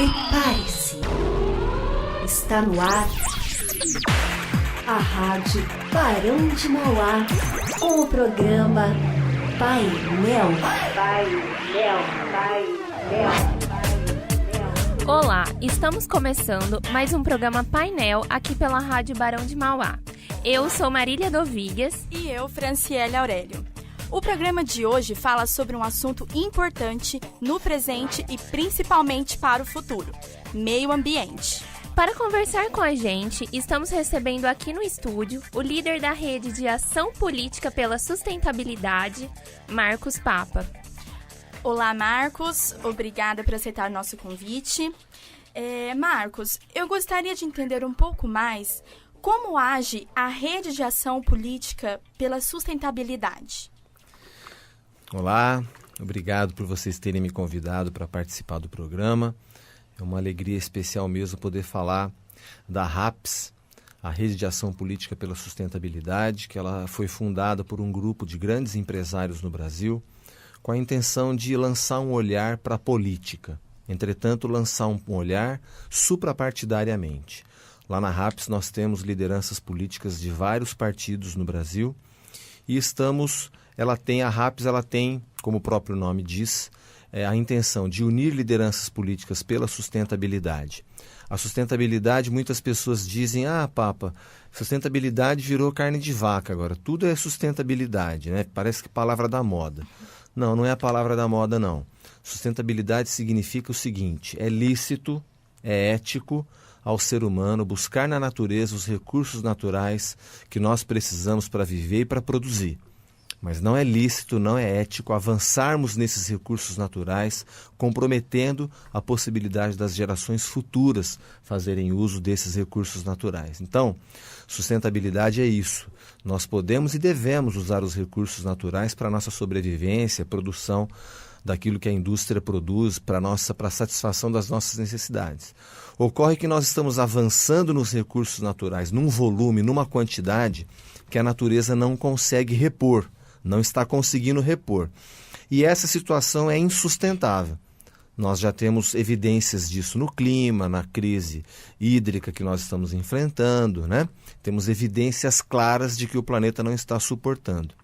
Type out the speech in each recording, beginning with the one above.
Prepare-se! Está no ar a Rádio Barão de Mauá com o programa Painel. Olá, estamos começando mais um programa Painel aqui pela Rádio Barão de Mauá. Eu sou Marília Dovigas. E eu, Franciele Aurélio. O programa de hoje fala sobre um assunto importante no presente e principalmente para o futuro: meio ambiente. Para conversar com a gente, estamos recebendo aqui no estúdio o líder da Rede de Ação Política pela Sustentabilidade, Marcos Papa. Olá, Marcos. Obrigada por aceitar nosso convite. Marcos, eu gostaria de entender um pouco mais como age a Rede de Ação Política pela Sustentabilidade. Olá, obrigado por vocês terem me convidado para participar do programa. É uma alegria especial mesmo poder falar da RAPS, a Rede de Ação Política pela Sustentabilidade, que ela foi fundada por um grupo de grandes empresários no Brasil, com a intenção de lançar um olhar para a política. Entretanto, lançar um olhar suprapartidariamente. Lá na RAPS nós temos lideranças políticas de vários partidos no Brasil e a RAPS tem, como o próprio nome diz, a intenção de unir lideranças políticas pela sustentabilidade. A sustentabilidade, muitas pessoas dizem, Papa, sustentabilidade virou carne de vaca agora, tudo é sustentabilidade, né? Parece que palavra da moda. Não, não é a palavra da moda, não. Sustentabilidade significa o seguinte: é lícito, é ético ao ser humano buscar na natureza os recursos naturais que nós precisamos para viver e para produzir. Mas não é lícito, não é ético avançarmos nesses recursos naturais, comprometendo a possibilidade das gerações futuras fazerem uso desses recursos naturais. Então, sustentabilidade é isso. Nós podemos e devemos usar os recursos naturais para a nossa sobrevivência, produção daquilo que a indústria produz para a satisfação das nossas necessidades. Ocorre que nós estamos avançando nos recursos naturais num volume, numa quantidade que a natureza não consegue repor, não está conseguindo repor. E essa situação é insustentável. Nós já temos evidências disso no clima, na crise hídrica que nós estamos enfrentando, né? Temos evidências claras de que o planeta não está suportando.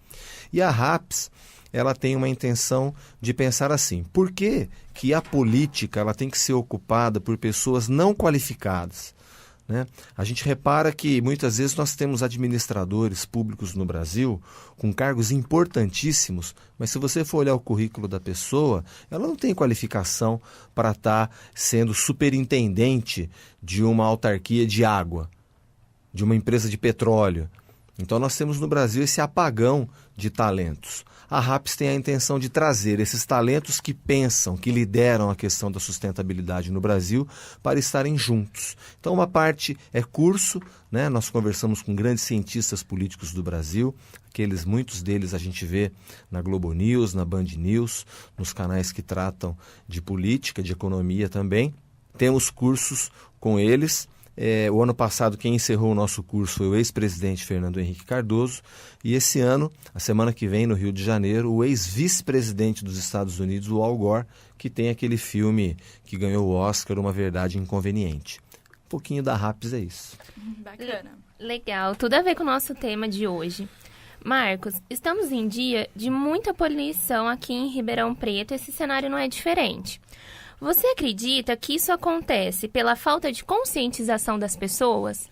E a RAPS, ela tem uma intenção de pensar assim: por que a política ela tem que ser ocupada por pessoas não qualificadas? Né? A gente repara que muitas vezes nós temos administradores públicos no Brasil com cargos importantíssimos, mas se você for olhar o currículo da pessoa, ela não tem qualificação para estar sendo superintendente de uma autarquia de água, de uma empresa de petróleo. Então nós temos no Brasil esse apagão de talentos. A RAPS tem a intenção de trazer esses talentos que pensam, que lideram a questão da sustentabilidade no Brasil para estarem juntos. Então uma parte é curso, né? Nós conversamos com grandes cientistas políticos do Brasil, muitos deles a gente vê na Globo News, na Band News, nos canais que tratam de política, de economia também. Temos cursos com eles. O ano passado quem encerrou o nosso curso foi o ex-presidente Fernando Henrique Cardoso e esse ano, a semana que vem no Rio de Janeiro, o ex-vice-presidente dos Estados Unidos, o Al Gore, que tem aquele filme que ganhou o Oscar, Uma Verdade Inconveniente. Um pouquinho da RAPS é isso. Bacana. Legal, tudo a ver com o nosso tema de hoje. Marcos, estamos em dia de muita poluição aqui em Ribeirão Preto, esse cenário não é diferente. Você acredita que isso acontece pela falta de conscientização das pessoas?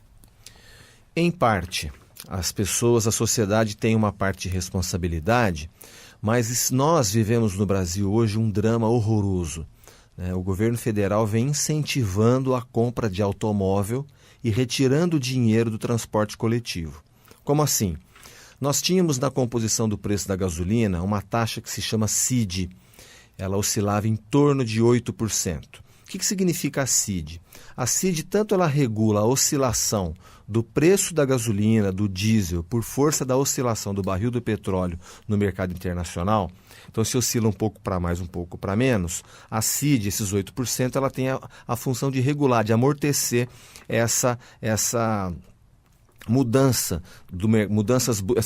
Em parte. As pessoas, a sociedade tem uma parte de responsabilidade, mas nós vivemos no Brasil hoje um drama horroroso. O governo federal vem incentivando a compra de automóvel e retirando o dinheiro do transporte coletivo. Como assim? Nós tínhamos na composição do preço da gasolina uma taxa que se chama CID. Ela oscilava em torno de 8%. O que significa a CID? A CID tanto ela regula a oscilação do preço da gasolina, do diesel, por força da oscilação do barril do petróleo no mercado internacional. Então, se oscila um pouco para mais, um pouco para menos, a CID, esses 8%, ela tem a função de regular, de amortecer essa essa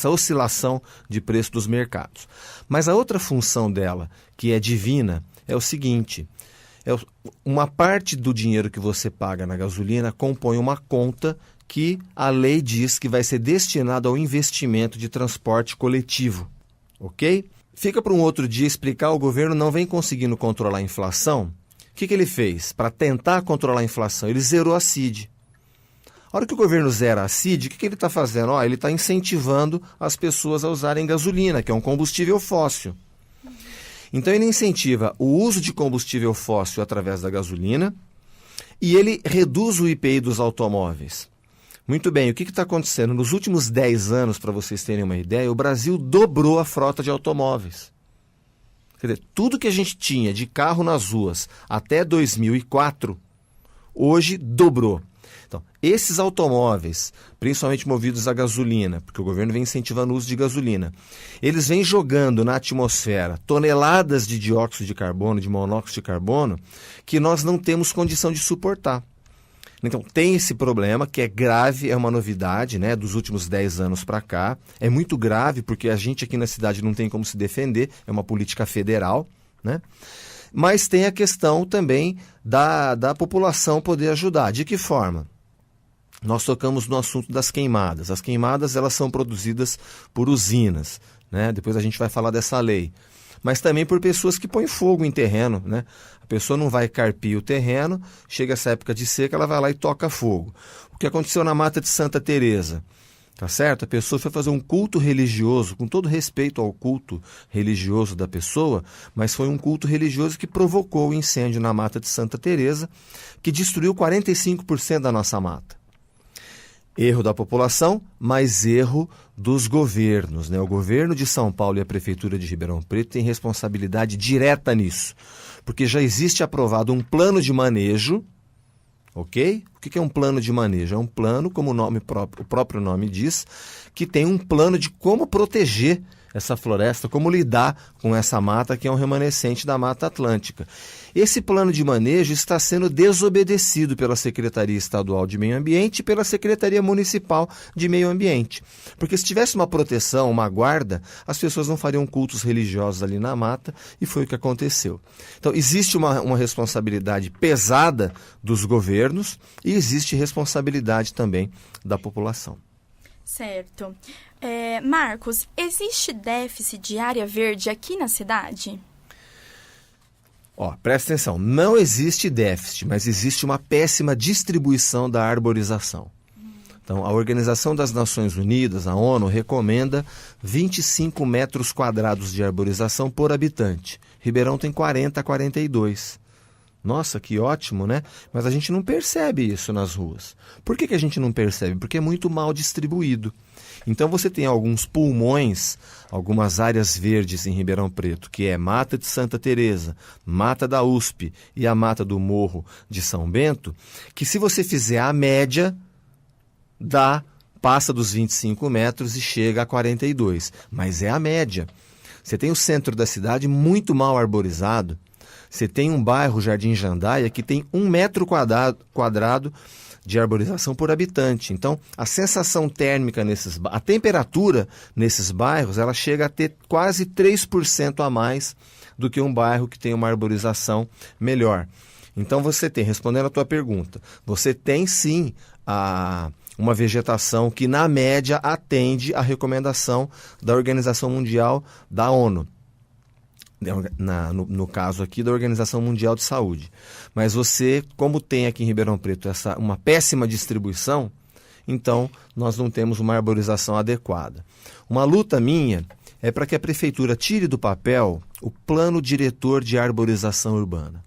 oscilação de preço dos mercados. Mas a outra função dela, que é divina, é o seguinte: uma parte do dinheiro que você paga na gasolina compõe uma conta que a lei diz que vai ser destinada ao investimento de transporte coletivo, ok? Fica para um outro dia explicar, o governo não vem conseguindo controlar a inflação. O que ele fez? Para tentar controlar a inflação, ele zerou a CID. A hora que o governo zera a CID, o que ele está fazendo? Ele está incentivando as pessoas a usarem gasolina, que é um combustível fóssil. Então ele incentiva o uso de combustível fóssil através da gasolina e ele reduz o IPI dos automóveis. Muito bem, o que está acontecendo? Nos últimos 10 anos, para vocês terem uma ideia, o Brasil dobrou a frota de automóveis. Quer dizer, tudo que a gente tinha de carro nas ruas até 2004, hoje dobrou. Então, esses automóveis, principalmente movidos a gasolina, porque o governo vem incentivando o uso de gasolina, eles vêm jogando na atmosfera toneladas de dióxido de carbono, de monóxido de carbono, que nós não temos condição de suportar. Então, tem esse problema que é grave, é uma novidade, né, dos últimos 10 anos para cá. É muito grave porque a gente aqui na cidade não tem como se defender, é uma política federal, né? Mas tem a questão também da população poder ajudar. De que forma? Nós tocamos no assunto das queimadas. As queimadas, elas são produzidas por usinas, né? Depois a gente vai falar dessa lei. Mas também por pessoas que põem fogo em terreno, né? A pessoa não vai carpir o terreno, chega essa época de seca, ela vai lá e toca fogo. O que aconteceu na Mata de Santa Teresa? Tá certo? A pessoa foi fazer um culto religioso, com todo respeito ao culto religioso da pessoa, mas foi um culto religioso que provocou o incêndio na Mata de Santa Teresa, que destruiu 45% da nossa mata. Erro da população, mas erro dos governos, né? O governo de São Paulo e a Prefeitura de Ribeirão Preto têm responsabilidade direta nisso, porque já existe aprovado um plano de manejo, ok? O que é um plano de manejo? É um plano, como o próprio nome diz, que tem um plano de como proteger essa floresta, como lidar com essa mata que é um remanescente da Mata Atlântica. Esse plano de manejo está sendo desobedecido pela Secretaria Estadual de Meio Ambiente e pela Secretaria Municipal de Meio Ambiente. Porque se tivesse uma proteção, uma guarda, as pessoas não fariam cultos religiosos ali na mata, e foi o que aconteceu. Então, existe uma responsabilidade pesada dos governos e existe responsabilidade também da população. Certo. Marcos, existe déficit de área verde aqui na cidade? Presta atenção, não existe déficit, mas existe uma péssima distribuição da arborização. Então, a Organização das Nações Unidas, a ONU, recomenda 25 metros quadrados de arborização por habitante. Ribeirão tem 40 a 42. Nossa, que ótimo, né? Mas a gente não percebe isso nas ruas. Por que a gente não percebe? Porque é muito mal distribuído. Então você tem alguns pulmões, algumas áreas verdes em Ribeirão Preto, que é Mata de Santa Teresa, Mata da USP e a Mata do Morro de São Bento, que se você fizer a média, passa dos 25 metros e chega a 42. Mas é a média. Você tem o centro da cidade muito mal arborizado. Você tem um bairro, Jardim Jandaia, que tem 1 metro quadrado de arborização por habitante. Então, a sensação térmica a temperatura nesses bairros, ela chega a ter quase 3% a mais do que um bairro que tem uma arborização melhor. Então, respondendo a tua pergunta, você tem sim uma vegetação que, na média, atende à recomendação da Organização Mundial da ONU. No caso aqui da Organização Mundial de Saúde. Mas você, como tem aqui em Ribeirão Preto uma péssima distribuição, então nós não temos uma arborização adequada. Uma luta minha é para que a Prefeitura tire do papel o Plano Diretor de Arborização Urbana.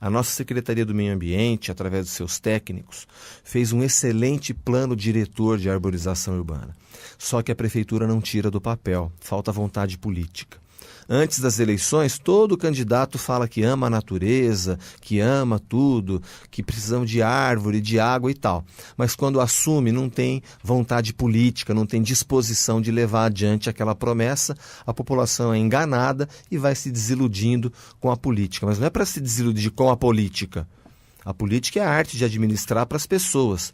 A nossa Secretaria do Meio Ambiente, através dos seus técnicos, fez um excelente plano diretor de arborização urbana. Só que a Prefeitura não tira do papel, falta vontade política. Antes das eleições, todo candidato fala que ama a natureza, que ama tudo, que precisamos de árvore, de água e tal. Mas quando assume, não tem vontade política, não tem disposição de levar adiante aquela promessa, a população é enganada e vai se desiludindo com a política. Mas não é para se desiludir com a política. A política é a arte de administrar para as pessoas.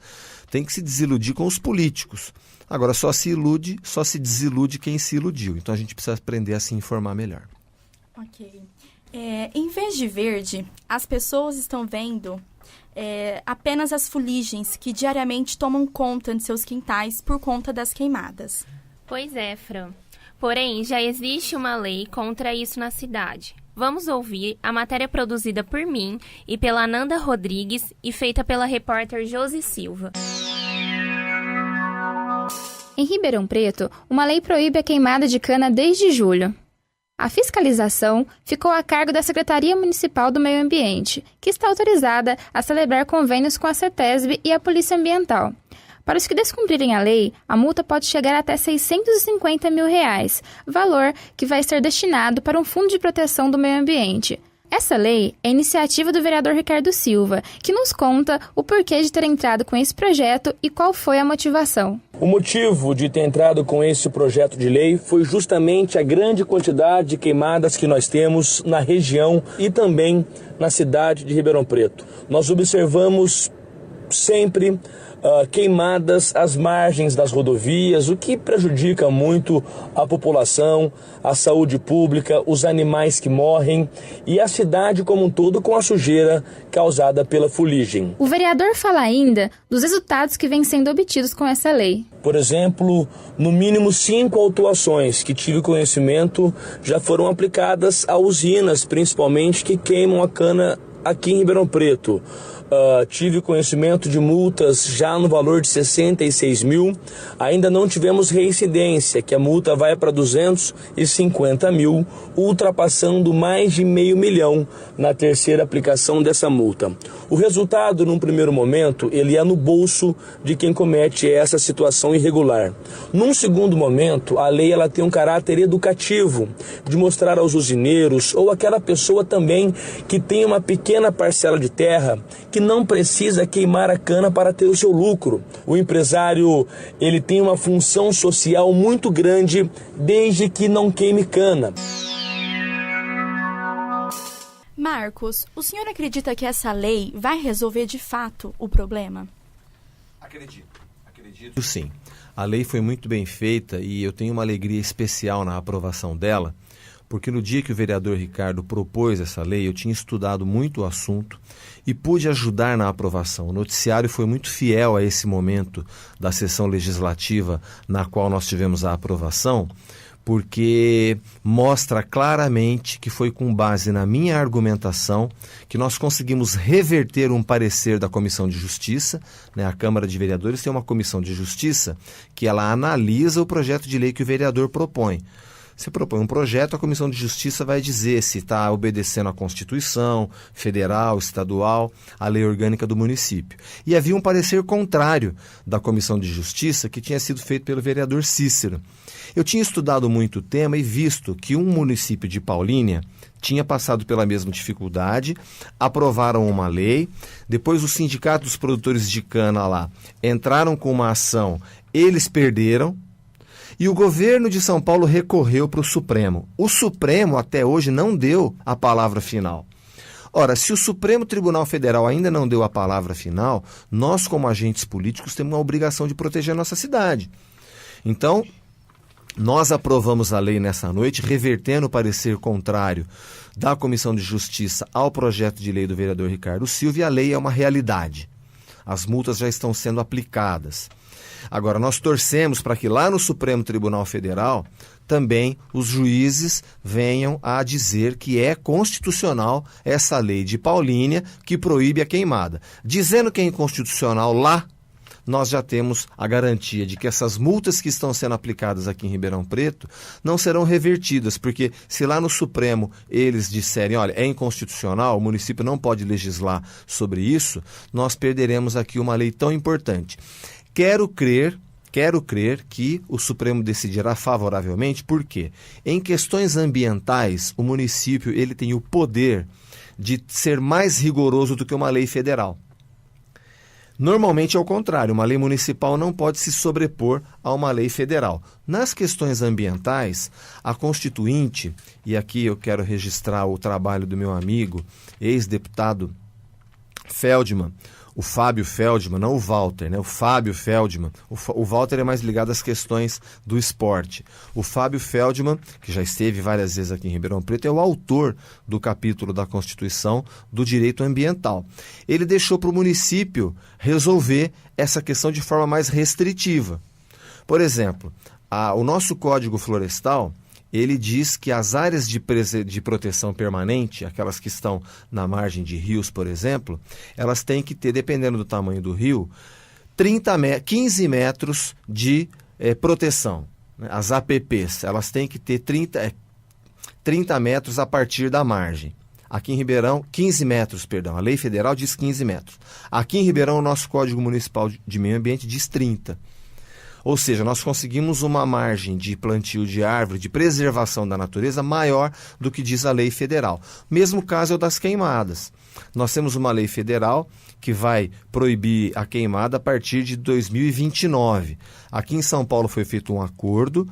Tem que se desiludir com os políticos. Agora, só se desilude quem se iludiu. Então, a gente precisa aprender a se informar melhor. Ok. Em vez de verde, as pessoas estão vendo apenas as fuligens que diariamente tomam conta de seus quintais por conta das queimadas. Pois é, Fran. Porém, já existe uma lei contra isso na cidade. Vamos ouvir a matéria produzida por mim e pela Nanda Rodrigues e feita pela repórter Josi Silva. Em Ribeirão Preto, uma lei proíbe a queimada de cana desde julho. A fiscalização ficou a cargo da Secretaria Municipal do Meio Ambiente, que está autorizada a celebrar convênios com a CETESB e a Polícia Ambiental. Para os que descumprirem a lei, a multa pode chegar até R$650 mil, valor que vai ser destinado para um fundo de proteção do meio ambiente. Essa lei é iniciativa do vereador Ricardo Silva, que nos conta o porquê de ter entrado com esse projeto e qual foi a motivação. O motivo de ter entrado com esse projeto de lei foi justamente a grande quantidade de queimadas que nós temos na região e também na cidade de Ribeirão Preto. Nós observamos sempre queimadas às margens das rodovias, o que prejudica muito a população, a saúde pública, os animais que morrem e a cidade como um todo com a sujeira causada pela fuligem. O vereador fala ainda dos resultados que vêm sendo obtidos com essa lei. Por exemplo, no mínimo 5 autuações que tive conhecimento já foram aplicadas a usinas, principalmente, que queimam a cana aqui em Ribeirão Preto. Tive conhecimento de multas já no valor de 66 mil. Ainda não tivemos reincidência, que a multa vai para 250 mil, ultrapassando mais de R$500 mil na terceira aplicação dessa multa. O resultado, num primeiro momento, ele é no bolso de quem comete essa situação irregular. Num segundo momento, a lei ela tem um caráter educativo, de mostrar aos usineiros ou aquela pessoa também que tem uma pequena parcela de terra, que não precisa queimar a cana para ter o seu lucro. O empresário, ele tem uma função social muito grande desde que não queime cana. Marcos, o senhor acredita que essa lei vai resolver de fato o problema? Acredito sim. A lei foi muito bem feita e eu tenho uma alegria especial na aprovação dela, porque no dia que o vereador Ricardo propôs essa lei, eu tinha estudado muito o assunto e pude ajudar na aprovação. O noticiário foi muito fiel a esse momento da sessão legislativa na qual nós tivemos a aprovação, porque mostra claramente que foi com base na minha argumentação que nós conseguimos reverter um parecer da Comissão de Justiça. A Câmara de Vereadores tem uma Comissão de Justiça que ela analisa o projeto de lei que o vereador propõe. Você propõe um projeto, a Comissão de Justiça vai dizer se está obedecendo à Constituição federal, estadual, à lei orgânica do município. E havia um parecer contrário da Comissão de Justiça que tinha sido feito pelo vereador Cícero. Eu tinha estudado muito o tema e visto que um município de Paulínia tinha passado pela mesma dificuldade, aprovaram uma lei, depois os sindicatos dos produtores de cana lá entraram com uma ação, eles perderam, e o governo de São Paulo recorreu para o Supremo. O Supremo até hoje não deu a palavra final. Ora, se o Supremo Tribunal Federal ainda não deu a palavra final, nós como agentes políticos temos uma obrigação de proteger a nossa cidade. Então, nós aprovamos a lei nessa noite, revertendo o parecer contrário da Comissão de Justiça ao projeto de lei do vereador Ricardo Silva, e a lei é uma realidade. As multas já estão sendo aplicadas. Agora, nós torcemos para que lá no Supremo Tribunal Federal também os juízes venham a dizer que é constitucional essa lei de Paulínia que proíbe a queimada. Dizendo que é inconstitucional lá, nós já temos a garantia de que essas multas que estão sendo aplicadas aqui em Ribeirão Preto não serão revertidas, porque se lá no Supremo eles disserem, olha, é inconstitucional, o município não pode legislar sobre isso, nós perderemos aqui uma lei tão importante. Quero crer que o Supremo decidirá favoravelmente, porque em questões ambientais o município ele tem o poder de ser mais rigoroso do que uma lei federal. Normalmente é o contrário, uma lei municipal não pode se sobrepor a uma lei federal. Nas questões ambientais, a Constituinte, e aqui eu quero registrar o trabalho do meu amigo, ex-deputado Feldman, o Fábio Feldman, não o Walter, né? O Fábio Feldman. O Walter é mais ligado às questões do esporte. O Fábio Feldman, que já esteve várias vezes aqui em Ribeirão Preto, é o autor do capítulo da Constituição do direito ambiental. Ele deixou para o município resolver essa questão de forma mais restritiva. Por exemplo, o nosso Código Florestal, ele diz que as áreas de proteção permanente, aquelas que estão na margem de rios, por exemplo, elas têm que ter, dependendo do tamanho do rio, 15 metros de proteção. As APPs, elas têm que ter 30 metros a partir da margem. Aqui em Ribeirão, 15 metros, perdão. A lei federal diz 15 metros. Aqui em Ribeirão, o nosso Código Municipal de Meio Ambiente diz 30. Ou seja, nós conseguimos uma margem de plantio de árvore, de preservação da natureza maior do que diz a lei federal. Mesmo caso é o das queimadas. Nós temos uma lei federal que vai proibir a queimada a partir de 2029. Aqui em São Paulo foi feito um acordo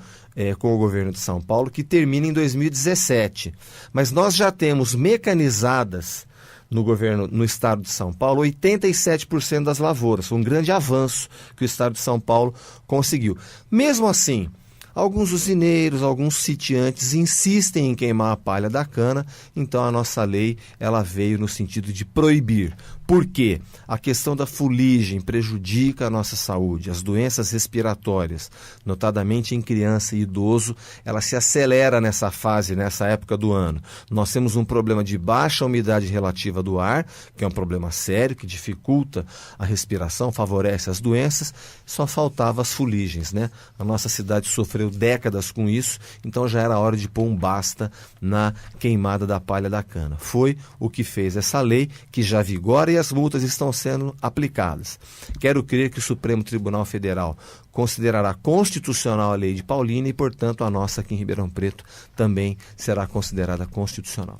com o governo de São Paulo que termina em 2017. Mas nós já temos mecanizadas no estado de São Paulo, 87% das lavouras. Foi um grande avanço que o estado de São Paulo conseguiu. Mesmo assim, alguns usineiros, alguns sitiantes insistem em queimar a palha da cana, então a nossa lei ela veio no sentido de proibir. Por quê? A questão da fuligem prejudica a nossa saúde. As doenças respiratórias, notadamente em criança e idoso, ela se acelera nessa fase, nessa época do ano. Nós temos um problema de baixa umidade relativa do ar, que é um problema sério, que dificulta a respiração, favorece as doenças. Só faltava as fuligens, né? A nossa cidade sofreu décadas com isso, então já era hora de pôr um basta na queimada da palha da cana. Foi o que fez essa lei, que já vigora e as multas estão sendo aplicadas. Quero crer que o Supremo Tribunal Federal considerará constitucional a lei de Paulínia e, portanto, a nossa aqui em Ribeirão Preto também será considerada constitucional.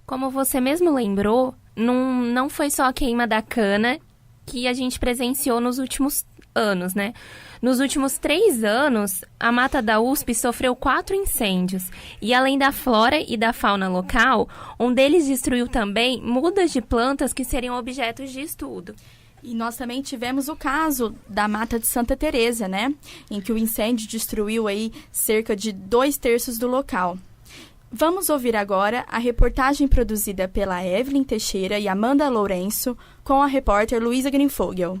Como você mesmo lembrou, não foi só a queima da cana que a gente presenciou nos últimos anos, né? Nos últimos 3 anos, a Mata da USP sofreu 4 incêndios. E além da flora e da fauna local, um deles destruiu também mudas de plantas que seriam objetos de estudo. E nós também tivemos o caso da Mata de Santa Teresa, né? Em que o incêndio destruiu aí cerca de 2/3 do local. Vamos ouvir agora a reportagem produzida pela Evelyn Teixeira e Amanda Lourenço com a repórter Luísa Grinfogel.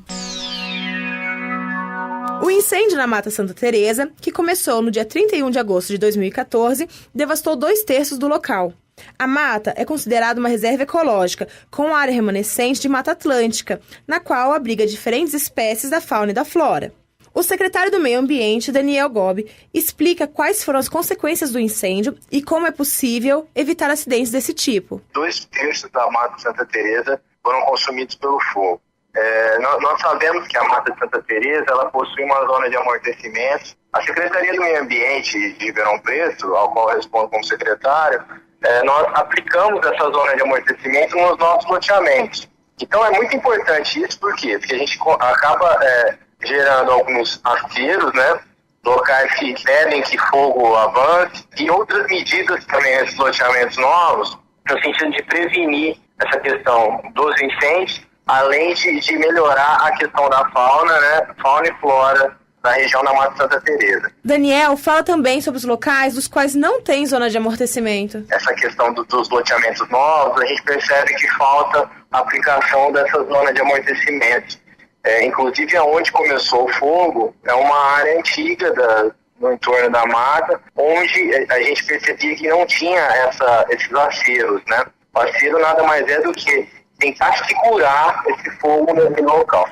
O incêndio na Mata Santa Teresa, que começou no dia 31 de agosto de 2014, devastou 2/3 do local. A mata é considerada uma reserva ecológica, com área remanescente de Mata Atlântica, na qual abriga diferentes espécies da fauna e da flora. O secretário do Meio Ambiente, Daniel Gobi, explica quais foram as consequências do incêndio e como é possível evitar acidentes desse tipo. 2/3 da Mata Santa Teresa foram consumidos pelo fogo. Nós sabemos que a Mata de Santa Teresa ela possui uma zona de amortecimento. A Secretaria do Meio Ambiente de Ribeirão Preto, ao qual eu respondo como secretário, nós aplicamos essa zona de amortecimento nos nossos loteamentos. Então é muito importante isso, por quê? Porque a gente acaba gerando alguns aceros, né? Locais que impedem que fogo avance e outras medidas também nesses loteamentos novos, no sentido de prevenir essa questão dos incêndios, além de melhorar a questão da fauna, né? Fauna e flora da região da Mata Santa Teresa. Daniel fala também sobre os locais dos quais não tem zona de amortecimento. Essa questão dos loteamentos novos, a gente percebe que falta a aplicação dessa zona de amortecimento. Inclusive, onde começou o fogo, é uma área antiga no entorno da mata, onde a gente percebia que não tinha esses aceros, né? O acero nada mais é do que tentar segurar esse fogo nesse local.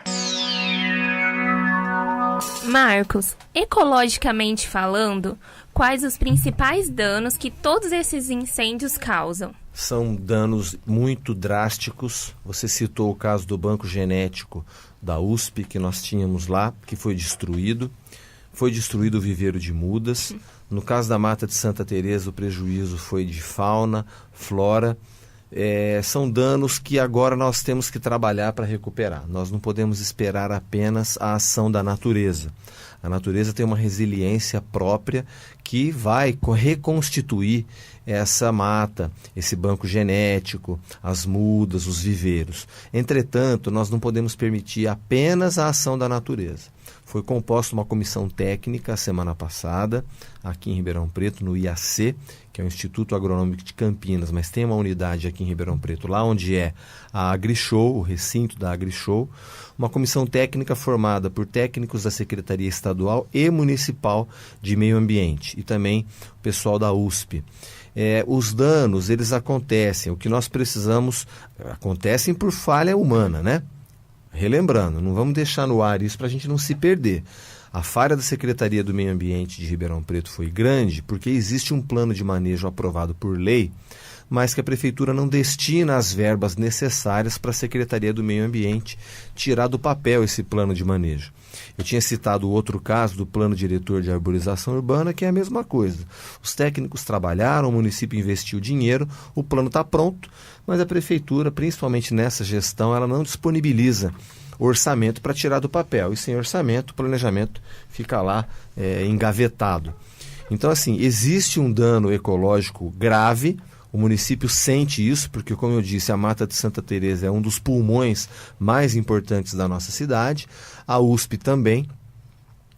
Marcos, ecologicamente falando, quais os principais danos que todos esses incêndios causam? São danos muito drásticos. Você citou o caso do banco genético da USP que nós tínhamos lá, que foi destruído. Foi destruído o viveiro de mudas. No caso da Mata de Santa Teresa, o prejuízo foi de fauna, flora. São danos que agora nós temos que trabalhar para recuperar. Nós não podemos esperar apenas a ação da natureza. A natureza tem uma resiliência própria que vai reconstituir essa mata, esse banco genético, as mudas, os viveiros. Entretanto, nós não podemos permitir apenas a ação da natureza. Foi composta uma comissão técnica a semana passada, aqui em Ribeirão Preto, no IAC, que é o Instituto Agronômico de Campinas, mas tem uma unidade aqui em Ribeirão Preto, lá onde é a AgriShow, o recinto da AgriShow, uma comissão técnica formada por técnicos da Secretaria Estadual e Municipal de Meio Ambiente e também o pessoal da USP. Os danos, eles acontecem, o que nós precisamos, acontecem por falha humana, né? Relembrando, não vamos deixar no ar isso para a gente não se perder. A falha da Secretaria do Meio Ambiente de Ribeirão Preto foi grande porque existe um plano de manejo aprovado por lei, mas que a Prefeitura não destina as verbas necessárias para a Secretaria do Meio Ambiente tirar do papel esse plano de manejo. Eu tinha citado o outro caso do Plano Diretor de Arborização Urbana, que é a mesma coisa. Os técnicos trabalharam, o município investiu dinheiro, o plano está pronto, mas a Prefeitura, principalmente nessa gestão, ela não disponibiliza orçamento para tirar do papel. E sem orçamento, o planejamento fica lá engavetado. Então, assim, existe um dano ecológico grave. O município sente isso, porque, como eu disse, a Mata de Santa Teresa é um dos pulmões mais importantes da nossa cidade, a USP também.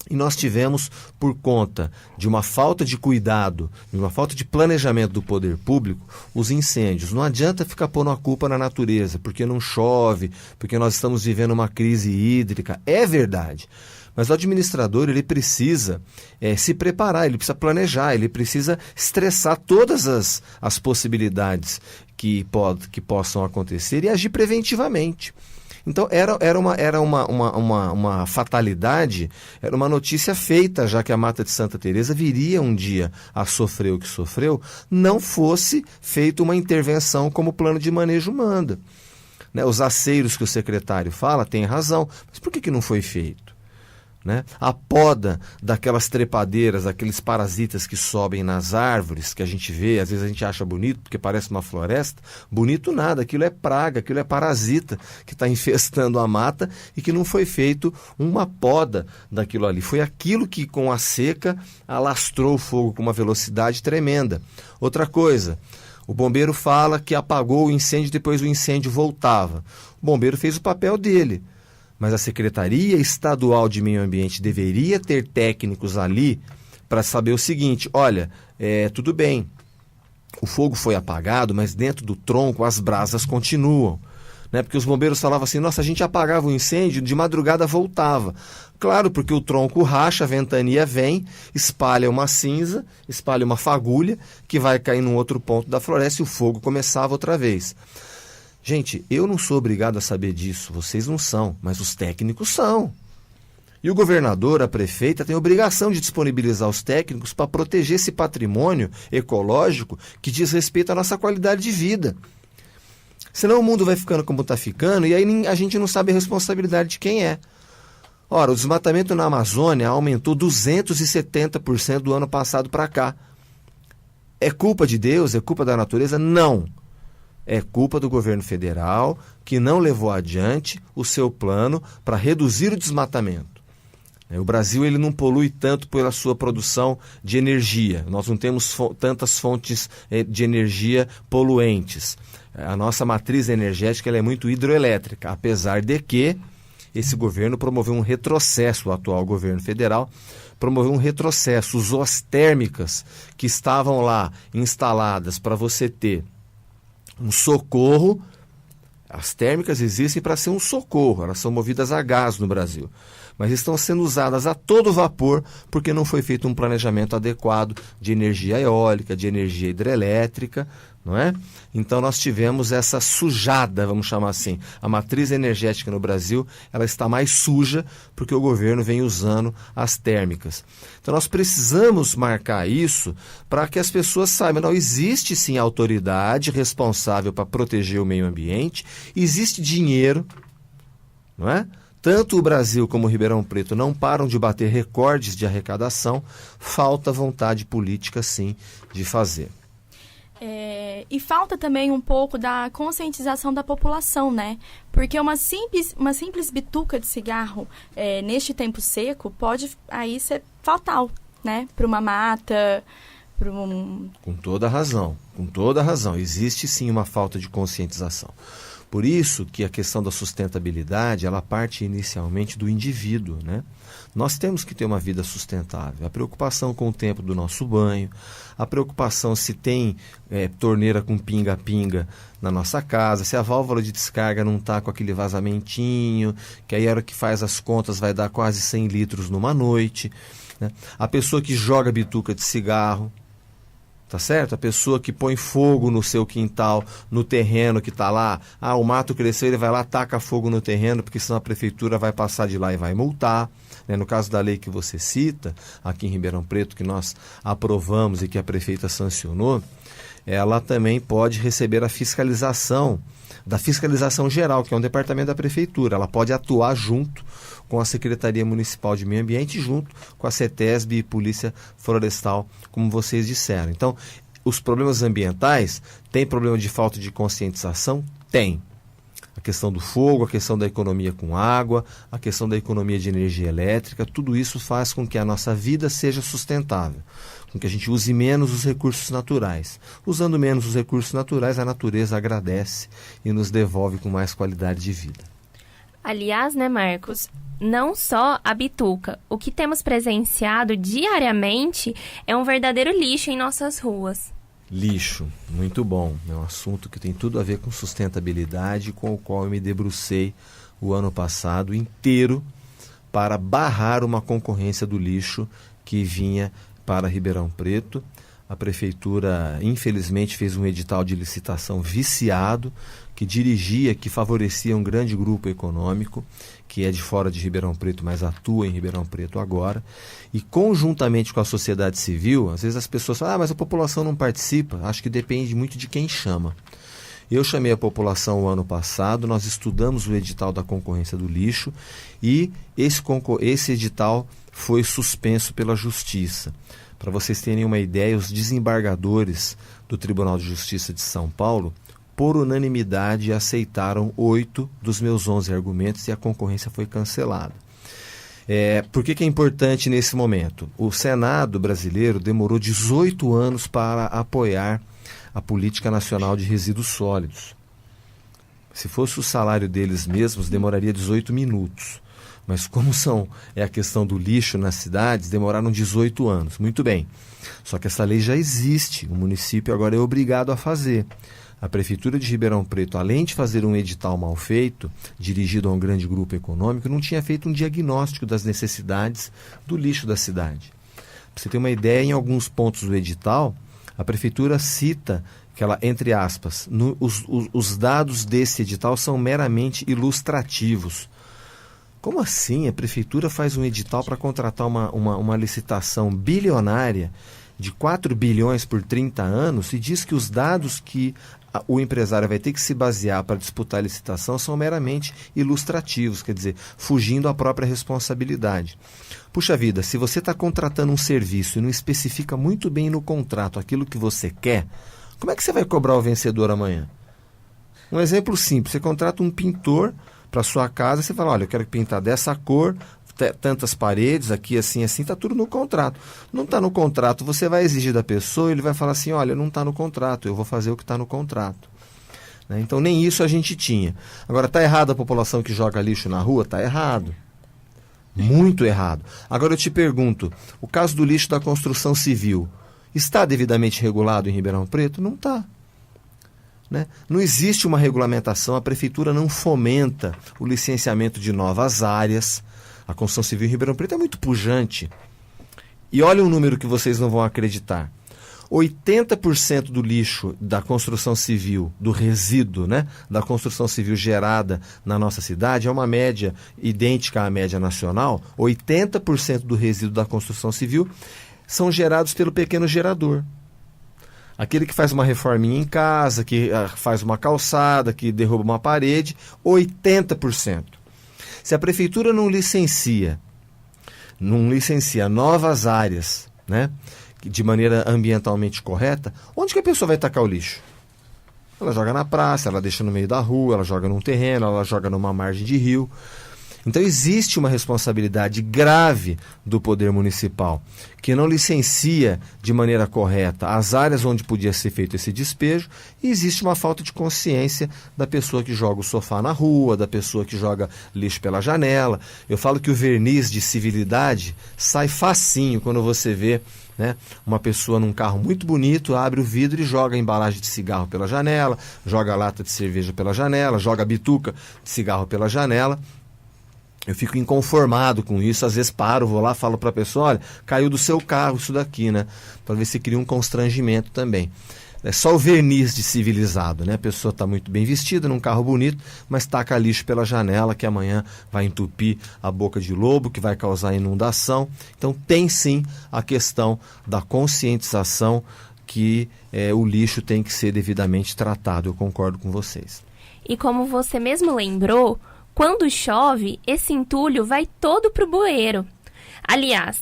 E nós tivemos, por conta de uma falta de cuidado, de uma falta de planejamento do poder público, os incêndios. Não adianta ficar pondo a culpa na natureza, porque não chove, porque nós estamos vivendo uma crise hídrica. É verdade. Mas o administrador, ele precisa se preparar, ele precisa planejar, ele precisa estressar todas as possibilidades que possam acontecer e agir preventivamente. Então, era uma fatalidade, era uma notícia feita, já que a Mata de Santa Teresa viria um dia a sofrer o que sofreu, não fosse feita uma intervenção como o plano de manejo manda. Né? Os aceiros que o secretário fala têm razão, mas por que não foi feito? Né? A poda daquelas trepadeiras, daqueles parasitas que sobem nas árvores, que a gente vê, às vezes a gente acha bonito porque parece uma floresta, bonito nada, aquilo é praga, aquilo é parasita que está infestando a mata e que não foi feito uma poda daquilo ali. Foi aquilo que com a seca alastrou o fogo com uma velocidade tremenda. Outra coisa, o bombeiro fala que apagou o incêndio, depois o incêndio voltava. O bombeiro fez o papel dele. Mas a Secretaria Estadual de Meio Ambiente deveria ter técnicos ali para saber o seguinte: olha, tudo bem, o fogo foi apagado, mas dentro do tronco as brasas continuam. Né? Porque os bombeiros falavam assim, nossa, a gente apagava o incêndio, de madrugada voltava. Claro, porque o tronco racha, a ventania vem, espalha uma cinza, espalha uma fagulha, que vai cair num outro ponto da floresta e o fogo começava outra vez. Gente, eu não sou obrigado a saber disso, vocês não são, mas os técnicos são. E o governador, a prefeita, tem a obrigação de disponibilizar os técnicos para proteger esse patrimônio ecológico que diz respeito à nossa qualidade de vida. Senão o mundo vai ficando como está ficando e aí a gente não sabe a responsabilidade de quem é. Ora, o desmatamento na Amazônia aumentou 270% do ano passado para cá. É culpa de Deus? É culpa da natureza? Não. É culpa do governo federal que não levou adiante o seu plano para reduzir o desmatamento. O Brasil ele não polui tanto pela sua produção de energia. Nós não temos tantas fontes de energia poluentes. A nossa matriz energética ela é muito hidroelétrica, apesar de que esse governo promoveu um retrocesso, o atual governo federal promoveu um retrocesso. Usou as térmicas que estavam lá instaladas para você ter um socorro. As térmicas existem para ser um socorro, elas são movidas a gás no Brasil, mas estão sendo usadas a todo vapor porque não foi feito um planejamento adequado de energia eólica, de energia hidrelétrica, não é? Então nós tivemos essa sujada, vamos chamar assim. A matriz energética no Brasil, ela está mais suja porque o governo vem usando as térmicas. Então nós precisamos marcar isso para que as pessoas saibam, não existe sim autoridade responsável para proteger o meio ambiente, existe dinheiro, não é? Tanto o Brasil como o Ribeirão Preto não param de bater recordes de arrecadação, falta vontade política sim de fazer. E falta também um pouco da conscientização da população, né? Porque uma simples bituca de cigarro neste tempo seco pode aí ser fatal, né? Para uma mata, Com toda razão, com toda razão. Existe sim uma falta de conscientização. Por isso que a questão da sustentabilidade, ela parte inicialmente do indivíduo, né? Nós temos que ter uma vida sustentável. A preocupação com o tempo do nosso banho, a preocupação se tem torneira com pinga-pinga na nossa casa, se a válvula de descarga não está com aquele vazamentinho, que aí a hora que faz as contas vai dar quase 100 litros numa noite, né? A pessoa que joga bituca de cigarro, tá certo? A pessoa que põe fogo no seu quintal, no terreno que está lá, o mato cresceu, ele vai lá, taca fogo no terreno, porque senão a prefeitura vai passar de lá e vai multar. Né? No caso da lei que você cita, aqui em Ribeirão Preto, que nós aprovamos e que a prefeita sancionou, ela também pode receber a fiscalização, da fiscalização geral, que é um departamento da prefeitura. Ela pode atuar junto com a Secretaria Municipal de Meio Ambiente, junto com a CETESB e Polícia Florestal, como vocês disseram. Então, os problemas ambientais, tem problema de falta de conscientização? Tem. A questão do fogo, a questão da economia com água, a questão da economia de energia elétrica, tudo isso faz com que a nossa vida seja sustentável, com que a gente use menos os recursos naturais. Usando menos os recursos naturais, a natureza agradece e nos devolve com mais qualidade de vida. Aliás, né, Marcos, não só a bituca. O que temos presenciado diariamente é um verdadeiro lixo em nossas ruas. Lixo, muito bom. É um assunto que tem tudo a ver com sustentabilidade, com o qual eu me debrucei o ano passado inteiro para barrar uma concorrência do lixo que vinha para Ribeirão Preto. A prefeitura, infelizmente, fez um edital de licitação viciado, que favorecia um grande grupo econômico, que é de fora de Ribeirão Preto, mas atua em Ribeirão Preto agora. E conjuntamente com a sociedade civil, às vezes as pessoas falam, mas a população não participa. Acho que depende muito de quem chama. Eu chamei a população o ano passado, nós estudamos o edital da concorrência do lixo e esse edital foi suspenso pela Justiça. Para vocês terem uma ideia, os desembargadores do Tribunal de Justiça de São Paulo, por unanimidade, aceitaram 8 dos meus 11 argumentos e a concorrência foi cancelada. Por que é importante nesse momento? O Senado brasileiro demorou 18 anos para apoiar a Política Nacional de Resíduos Sólidos. Se fosse o salário deles mesmos, demoraria 18 minutos. Mas como é a questão do lixo nas cidades, demoraram 18 anos. Muito bem. Só que essa lei já existe. O município agora é obrigado a fazer. A Prefeitura de Ribeirão Preto, além de fazer um edital mal feito, dirigido a um grande grupo econômico, não tinha feito um diagnóstico das necessidades do lixo da cidade. Para você ter uma ideia, em alguns pontos do edital, a Prefeitura cita que ela, entre aspas, os dados desse edital são meramente ilustrativos. Como assim? A Prefeitura faz um edital para contratar uma licitação bilionária de 4 bilhões por 30 anos e diz que os dados que o empresário vai ter que se basear para disputar a licitação são meramente ilustrativos, quer dizer, fugindo à própria responsabilidade. Puxa vida, se você está contratando um serviço e não especifica muito bem no contrato aquilo que você quer, como é que você vai cobrar o vencedor amanhã? Um exemplo simples, você contrata um pintor para sua casa, você fala, olha, eu quero pintar dessa cor, tantas paredes, aqui, assim, está tudo no contrato. Não está no contrato, você vai exigir da pessoa, ele vai falar assim, olha, não está no contrato, eu vou fazer o que está no contrato. Né? Então, nem isso a gente tinha. Agora, está errado a população que joga lixo na rua? Está errado. Muito errado. Agora, eu te pergunto, o caso do lixo da construção civil, está devidamente regulado em Ribeirão Preto? Não está. Né? Não existe uma regulamentação, a prefeitura não fomenta o licenciamento de novas áreas. A construção civil em Ribeirão Preto é muito pujante. E olha um número que vocês não vão acreditar. 80% do lixo da construção civil, do resíduo, né, da construção civil gerada na nossa cidade, é uma média idêntica à média nacional. 80% do resíduo da construção civil são gerados pelo pequeno gerador. Aquele que faz uma reforminha em casa, que faz uma calçada, que derruba uma parede, 80%. Se a prefeitura não licencia novas áreas, né, de maneira ambientalmente correta, onde que a pessoa vai tacar o lixo? Ela joga na praça, ela deixa no meio da rua, ela joga num terreno, ela joga numa margem de rio. Então existe uma responsabilidade grave do poder municipal, que não licencia de maneira correta as áreas onde podia ser feito esse despejo, e existe uma falta de consciência da pessoa que joga o sofá na rua, da pessoa que joga lixo pela janela. Eu falo que o verniz de civilidade sai facinho quando você vê, né, uma pessoa num carro muito bonito, abre o vidro e joga a embalagem de cigarro pela janela, joga a lata de cerveja pela janela, joga a bituca de cigarro pela janela. Eu fico inconformado com isso, às vezes paro, vou lá, falo para a pessoa, olha, caiu do seu carro isso daqui, né? Para ver se cria um constrangimento também. É só o verniz de civilizado, né? A pessoa está muito bem vestida, num carro bonito, mas taca lixo pela janela, que amanhã vai entupir a boca de lobo, que vai causar inundação. Então tem sim a questão da conscientização que o lixo tem que ser devidamente tratado. Eu concordo com vocês. E como você mesmo lembrou, quando chove, esse entulho vai todo pro bueiro. Aliás,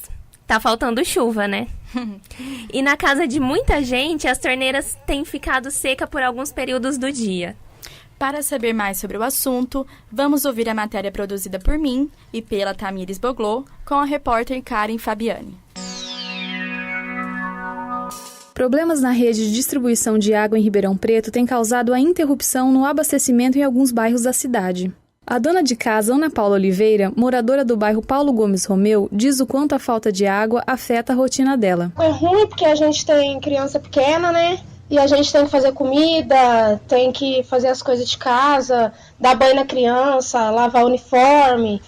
tá faltando chuva, né? E na casa de muita gente, as torneiras têm ficado secas por alguns períodos do dia. Para saber mais sobre o assunto, vamos ouvir a matéria produzida por mim e pela Tamires Boglô, com a repórter Karen Fabiani. Problemas na rede de distribuição de água em Ribeirão Preto têm causado a interrupção no abastecimento em alguns bairros da cidade. A dona de casa, Ana Paula Oliveira, moradora do bairro Paulo Gomes Romeu, diz o quanto a falta de água afeta a rotina dela. É ruim porque a gente tem criança pequena, né? E a gente tem que fazer comida, tem que fazer as coisas de casa, dar banho na criança, lavar o uniforme,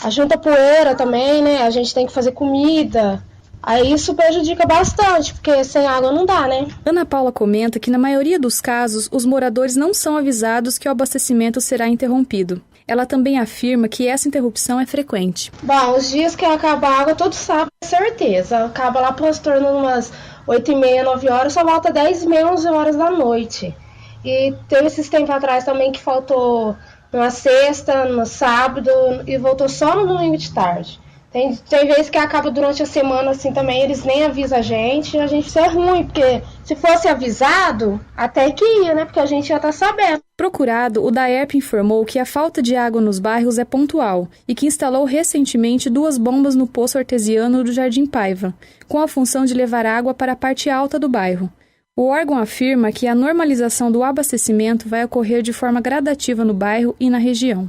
junta poeira também, né? A gente tem que fazer comida. Aí isso prejudica bastante, porque sem água não dá, né? Ana Paula comenta que na maioria dos casos, os moradores não são avisados que o abastecimento será interrompido. Ela também afirma que essa interrupção é frequente. Bom, os dias que acaba a água, todo sábado, é certeza. Acaba lá por torno umas 8h30, 9 horas, só volta 10h30, 11 horas da noite. E teve esses tempos atrás também que faltou numa sexta, no sábado, e voltou só no domingo de tarde. Tem vezes que acaba durante a semana assim também, eles nem avisam a gente isso é ruim, porque se fosse avisado, até que ia, né? Porque a gente já tá sabendo. Procurado, o DAERP informou que a falta de água nos bairros é pontual e que instalou recentemente 2 bombas no poço artesiano do Jardim Paiva, com a função de levar água para a parte alta do bairro. O órgão afirma que a normalização do abastecimento vai ocorrer de forma gradativa no bairro e na região.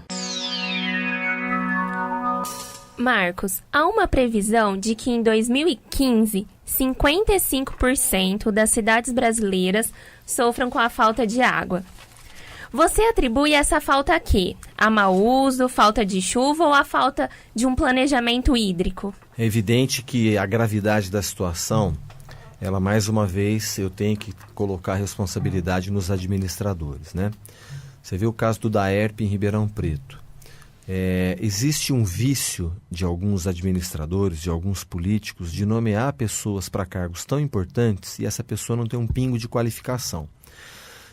Marcos, há uma previsão de que em 2015, 55% das cidades brasileiras sofram com a falta de água. Você atribui essa falta a quê? A mau uso, falta de chuva ou a falta de um planejamento hídrico? É evidente que a gravidade da situação, ela mais uma vez, eu tenho que colocar a responsabilidade nos administradores, né? Você vê o caso do DAERP em Ribeirão Preto. Existe um vício de alguns administradores, de alguns políticos, de nomear pessoas para cargos tão importantes e essa pessoa não tem um pingo de qualificação.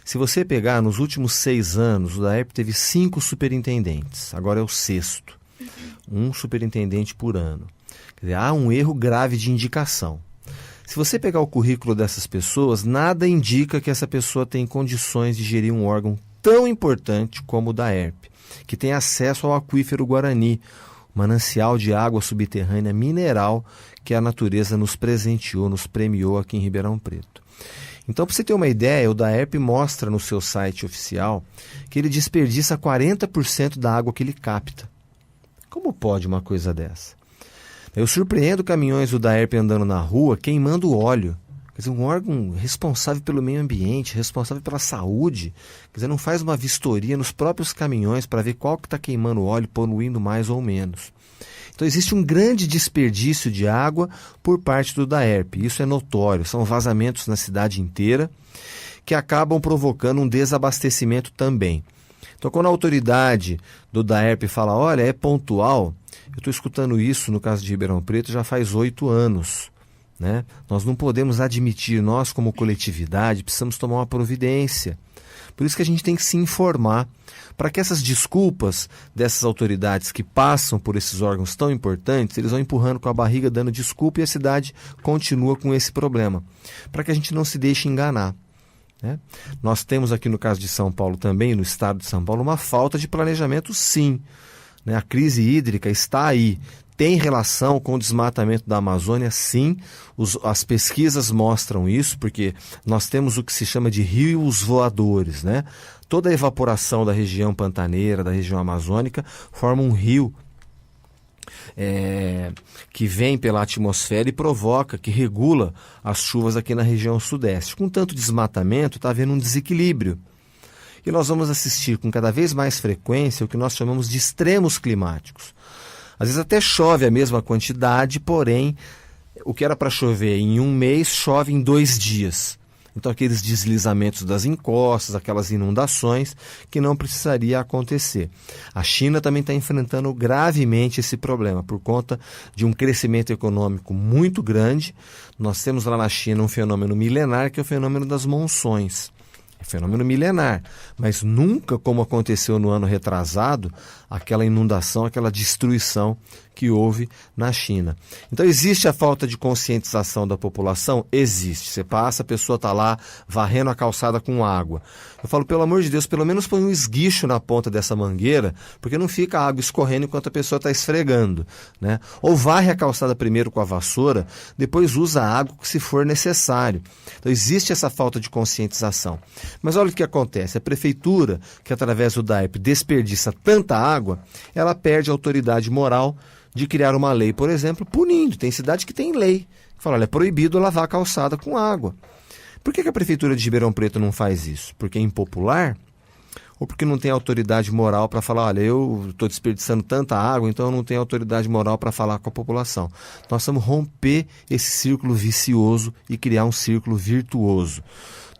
Se você pegar, nos últimos 6 anos, o DAERP teve 5 superintendentes, agora é o 6º. Um superintendente por ano. Quer dizer, há um erro grave de indicação. Se você pegar o currículo dessas pessoas, nada indica que essa pessoa tem condições de gerir um órgão tão importante como o DAERP, que tem acesso ao aquífero Guarani, manancial de água subterrânea mineral que a natureza nos presenteou, nos premiou aqui em Ribeirão Preto. Então, para você ter uma ideia, o DAERP mostra no seu site oficial que ele desperdiça 40% da água que ele capta. Como pode uma coisa dessa? Eu surpreendo caminhões do DAERP andando na rua queimando óleo. Quer dizer, um órgão responsável pelo meio ambiente, responsável pela saúde, quer dizer, não faz uma vistoria nos próprios caminhões para ver qual que está queimando óleo, poluindo mais ou menos. Então existe um grande desperdício de água por parte do DAERP. Isso é notório, são vazamentos na cidade inteira que acabam provocando um desabastecimento também. Então quando a autoridade do DAERP fala, olha, é pontual, eu estou escutando isso no caso de Ribeirão Preto já faz 8 anos. Né? Nós não podemos admitir, nós como coletividade, precisamos tomar uma providência. Por isso que a gente tem que se informar, para que essas desculpas dessas autoridades que passam por esses órgãos tão importantes, eles vão empurrando com a barriga, dando desculpa e a cidade continua com esse problema, para que a gente não se deixe enganar. Né? Nós temos aqui no caso de São Paulo também, no estado de São Paulo, uma falta de planejamento sim. né? A crise hídrica está aí. Tem relação com o desmatamento da Amazônia? Sim, as pesquisas mostram isso, porque nós temos o que se chama de rios voadores, né? Toda a evaporação da região pantaneira, da região amazônica, forma um rio que vem pela atmosfera e provoca, que regula as chuvas aqui na região sudeste. Com tanto desmatamento, está havendo um desequilíbrio. E nós vamos assistir com cada vez mais frequência o que nós chamamos de extremos climáticos. Às vezes até chove a mesma quantidade, porém, o que era para chover em um mês, chove em 2 dias. Então, aqueles deslizamentos das encostas, aquelas inundações que não precisaria acontecer. A China também está enfrentando gravemente esse problema por conta de um crescimento econômico muito grande. Nós temos lá na China um fenômeno milenar que é o fenômeno das monções. É fenômeno milenar, mas nunca como aconteceu no ano retrasado, aquela inundação, aquela destruição que houve na China. Então existe a falta de conscientização da população? Existe. Você passa, a pessoa está lá varrendo a calçada com água. Eu falo, pelo amor de Deus, pelo menos põe um esguicho na ponta dessa mangueira, porque não fica a água escorrendo enquanto a pessoa está esfregando, né? Ou varre a calçada primeiro com a vassoura, depois usa a água se for necessário. Então existe essa falta de conscientização. Mas olha o que acontece, a prefeitura, que através do DAERP desperdiça tanta água, ela perde a autoridade moral de criar uma lei, por exemplo, punindo. Tem cidade que tem lei, que fala, olha, é proibido lavar a calçada com água. Por que a prefeitura de Ribeirão Preto não faz isso? Porque é impopular? Ou porque não tem autoridade moral para falar, olha, eu estou desperdiçando tanta água, então eu não tenho autoridade moral para falar com a população. Nós vamos romper esse círculo vicioso e criar um círculo virtuoso.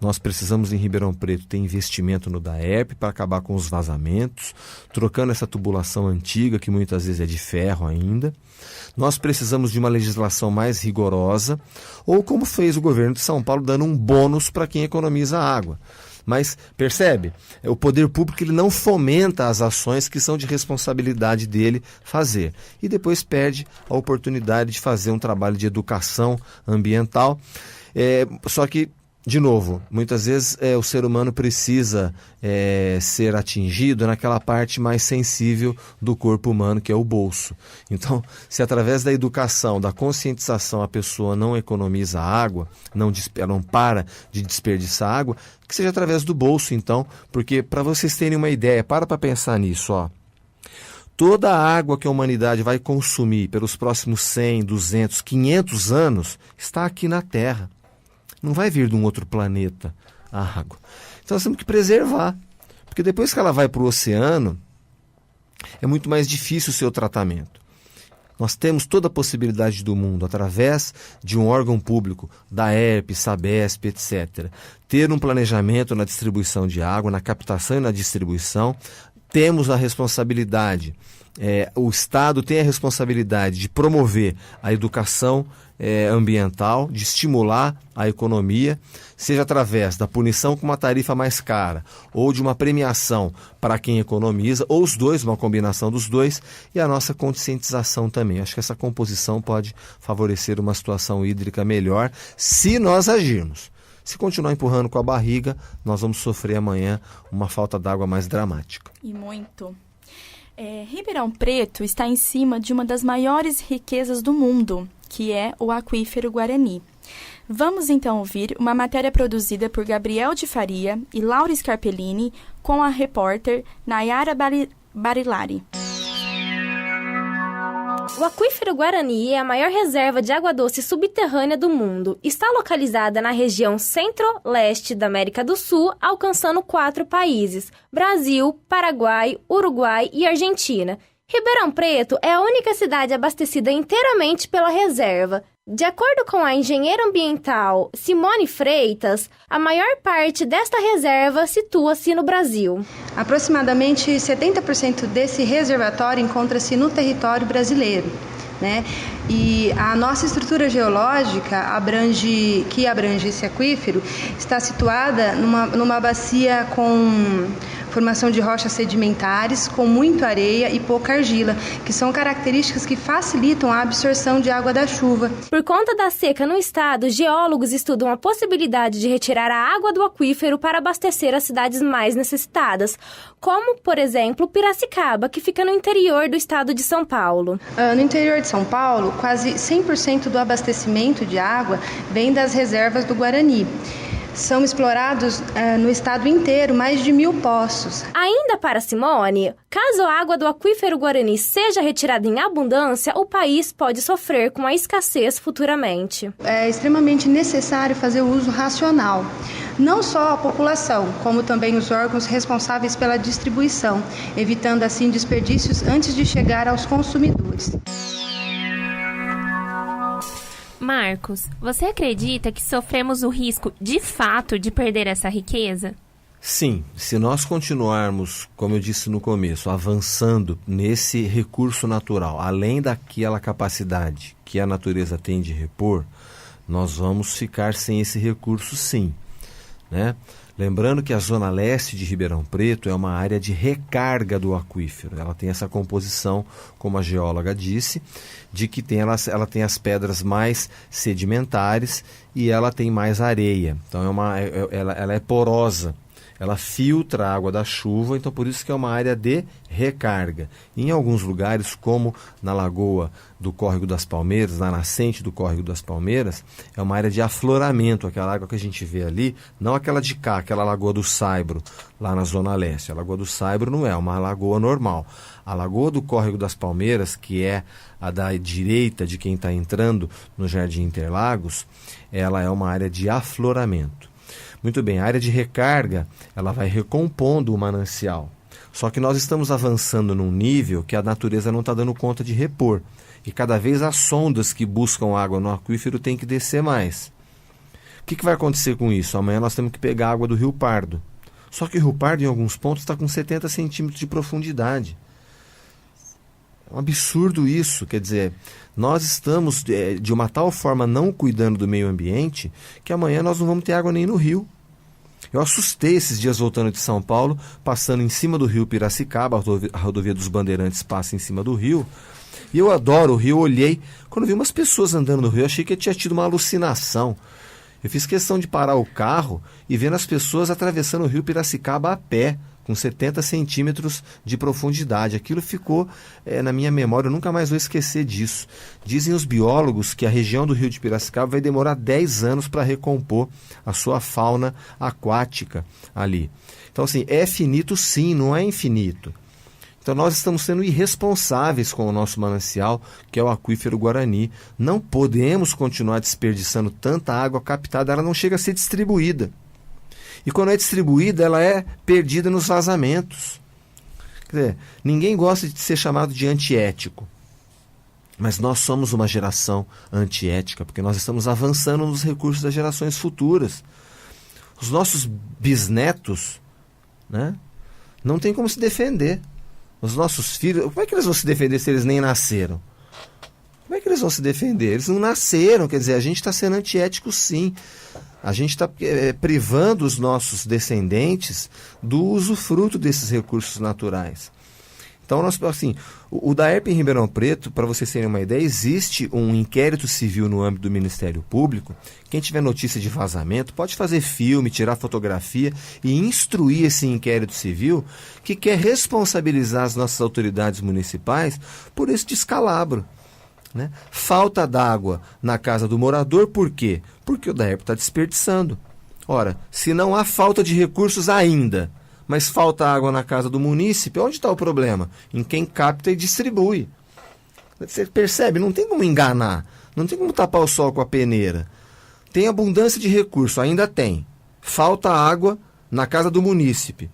Nós precisamos, em Ribeirão Preto, ter investimento no DAERP para acabar com os vazamentos, trocando essa tubulação antiga, que muitas vezes é de ferro ainda. Nós precisamos de uma legislação mais rigorosa, ou como fez o governo de São Paulo, dando um bônus para quem economiza água. Mas, percebe, o poder público ele não fomenta as ações que são de responsabilidade dele fazer. E depois perde a oportunidade de fazer um trabalho de educação ambiental. Só que, de novo, muitas vezes o ser humano precisa ser atingido naquela parte mais sensível do corpo humano, que é o bolso. Então, se através da educação, da conscientização, a pessoa não economiza água, não para de desperdiçar água, que seja através do bolso, então, porque, para vocês terem uma ideia, para pensar nisso, ó. Toda a água que a humanidade vai consumir pelos próximos 100, 200, 500 anos está aqui na Terra. Não vai vir de um outro planeta a água. Então nós temos que preservar. Porque depois que ela vai para o oceano, é muito mais difícil o seu tratamento. Nós temos toda a possibilidade do mundo, através de um órgão público, DAERP, SABESP, etc., ter um planejamento na distribuição de água, na captação e na distribuição. Temos a responsabilidade, o Estado tem a responsabilidade de promover a educação ambiental, de estimular a economia, seja através da punição com uma tarifa mais cara ou de uma premiação para quem economiza, ou os dois, uma combinação dos dois, e a nossa conscientização também. Acho que essa composição pode favorecer uma situação hídrica melhor se nós agirmos. Se continuar empurrando com a barriga, nós vamos sofrer amanhã uma falta d'água mais dramática. E muito. Ribeirão Preto está em cima de uma das maiores riquezas do mundo, que é o aquífero Guarani. Vamos então ouvir uma matéria produzida por Gabriel de Faria e Laura Scarpellini com a repórter Nayara Barilari. O aquífero Guarani é a maior reserva de água doce subterrânea do mundo. Está localizada na região centro-leste da América do Sul, alcançando 4 países: Brasil, Paraguai, Uruguai e Argentina. Ribeirão Preto é a única cidade abastecida inteiramente pela reserva. De acordo com a engenheira ambiental Simone Freitas, a maior parte desta reserva situa-se no Brasil. Aproximadamente 70% desse reservatório encontra-se no território brasileiro, né? E a nossa estrutura geológica que abrange esse aquífero está situada numa bacia com formação de rochas sedimentares com muita areia e pouca argila, que são características que facilitam a absorção de água da chuva. Por conta da seca no estado, geólogos estudam a possibilidade de retirar a água do aquífero para abastecer as cidades mais necessitadas, como, por exemplo, Piracicaba, que fica no interior do estado de São Paulo. No interior de São Paulo, quase 100% do abastecimento de água vem das reservas do Guarani. São explorados no estado inteiro mais de 1.000 poços. Ainda para Simone, caso a água do aquífero Guarani seja retirada em abundância, o país pode sofrer com a escassez futuramente. É extremamente necessário fazer o uso racional. Não só a população, como também os órgãos responsáveis pela distribuição, evitando assim desperdícios antes de chegar aos consumidores. Marcos, você acredita que sofremos o risco, de fato, de perder essa riqueza? Sim, se nós continuarmos, como eu disse no começo, avançando nesse recurso natural, além daquela capacidade que a natureza tem de repor, nós vamos ficar sem esse recurso sim, né? Lembrando que a zona leste de Ribeirão Preto é uma área de recarga do aquífero. Ela tem essa composição, como a geóloga disse, de que ela tem as pedras mais sedimentares e ela tem mais areia. Então ela é porosa. Ela filtra a água da chuva, então por isso que é uma área de recarga. Em alguns lugares, como na lagoa do Córrego das Palmeiras, na nascente do Córrego das Palmeiras, é uma área de afloramento. Aquela água que a gente vê ali, não aquela de cá, aquela lagoa do Saibro, lá na Zona Leste. A lagoa do Saibro não é uma lagoa normal. A lagoa do Córrego das Palmeiras, que é a da direita de quem está entrando no Jardim Interlagos, ela é uma área de afloramento. Muito bem, a área de recarga, ela vai recompondo o manancial. Só que nós estamos avançando num nível que a natureza não está dando conta de repor. E cada vez as sondas que buscam água no aquífero têm que descer mais. O que vai acontecer com isso? Amanhã nós temos que pegar água do Rio Pardo. Só que o Rio Pardo, em alguns pontos, está com 70 centímetros de profundidade. É um absurdo isso, quer dizer, nós estamos de uma tal forma não cuidando do meio ambiente que amanhã nós não vamos ter água nem no rio. Eu assustei esses dias voltando de São Paulo, passando em cima do rio Piracicaba, a rodovia dos Bandeirantes passa em cima do rio, e eu adoro o rio, olhei, quando vi umas pessoas andando no rio, achei que eu tinha tido uma alucinação. Eu fiz questão de parar o carro e vendo as pessoas atravessando o rio Piracicaba a pé, com 70 centímetros de profundidade. Aquilo ficou na minha memória, eu nunca mais vou esquecer disso. Dizem os biólogos que a região do rio de Piracicaba vai demorar 10 anos para recompor a sua fauna aquática ali. Então, assim, é finito sim, não é infinito. Então, nós estamos sendo irresponsáveis com o nosso manancial, que é o aquífero Guarani. Não podemos continuar desperdiçando tanta água captada, ela não chega a ser distribuída. E quando é distribuída, ela é perdida nos vazamentos. Quer dizer, ninguém gosta de ser chamado de antiético. Mas nós somos uma geração antiética, porque nós estamos avançando nos recursos das gerações futuras. Os nossos bisnetos, né, não tem como se defender. Os nossos filhos, como é que eles vão se defender se eles nem nasceram? Como é que eles vão se defender? Eles não nasceram, quer dizer, a gente está sendo antiético sim. A gente está privando os nossos descendentes do usufruto desses recursos naturais. Então, o DAERP em Ribeirão Preto, para vocês terem uma ideia, existe um inquérito civil no âmbito do Ministério Público. Quem tiver notícia de vazamento pode fazer filme, tirar fotografia e instruir esse inquérito civil que quer responsabilizar as nossas autoridades municipais por esse descalabro. Né? Falta d'água na casa do morador, por quê? Porque o DAERP está desperdiçando. Ora, se não há falta de recursos ainda, mas falta água na casa do munícipe, onde está o problema? Em quem capta e distribui. Você percebe? Não tem como enganar, não tem como tapar o sol com a peneira. Tem abundância de recurso, ainda tem. Falta água na casa do munícipe.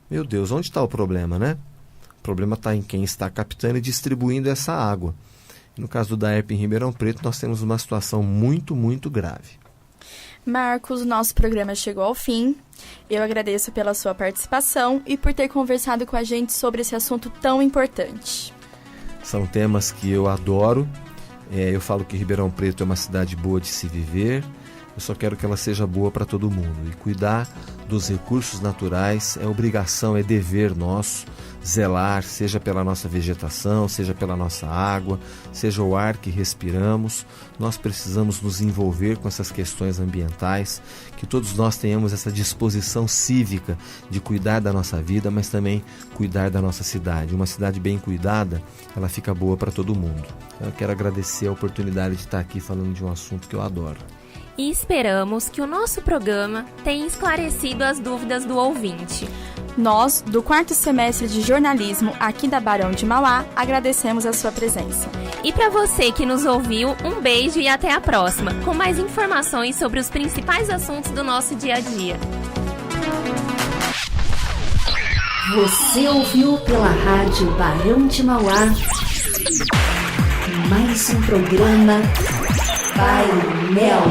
Meu Deus, onde está o problema, né? O problema está em quem está captando e distribuindo essa água. No caso do DAERP em Ribeirão Preto, nós temos uma situação muito, muito grave. Marcos, nosso programa chegou ao fim. Eu agradeço pela sua participação e por ter conversado com a gente sobre esse assunto tão importante. São temas que eu adoro. Eu falo que Ribeirão Preto é uma cidade boa de se viver. eu só quero que ela seja boa para todo mundo. E cuidar dos recursos naturais é obrigação, é dever nosso, zelar, seja pela nossa vegetação, seja pela nossa água, seja o ar que respiramos. Nós precisamos nos envolver com essas questões ambientais, que todos nós tenhamos essa disposição cívica de cuidar da nossa vida, mas também cuidar da nossa cidade. Uma cidade bem cuidada, ela fica boa para todo mundo. Eu quero agradecer a oportunidade de estar aqui falando de um assunto que eu adoro. E esperamos que o nosso programa tenha esclarecido as dúvidas do ouvinte. Nós, do 4º semestre de jornalismo aqui da Barão de Mauá, agradecemos a sua presença. E para você que nos ouviu, um beijo e até a próxima, com mais informações sobre os principais assuntos do nosso dia a dia. Você ouviu pela Rádio Barão de Mauá mais um programa Painel.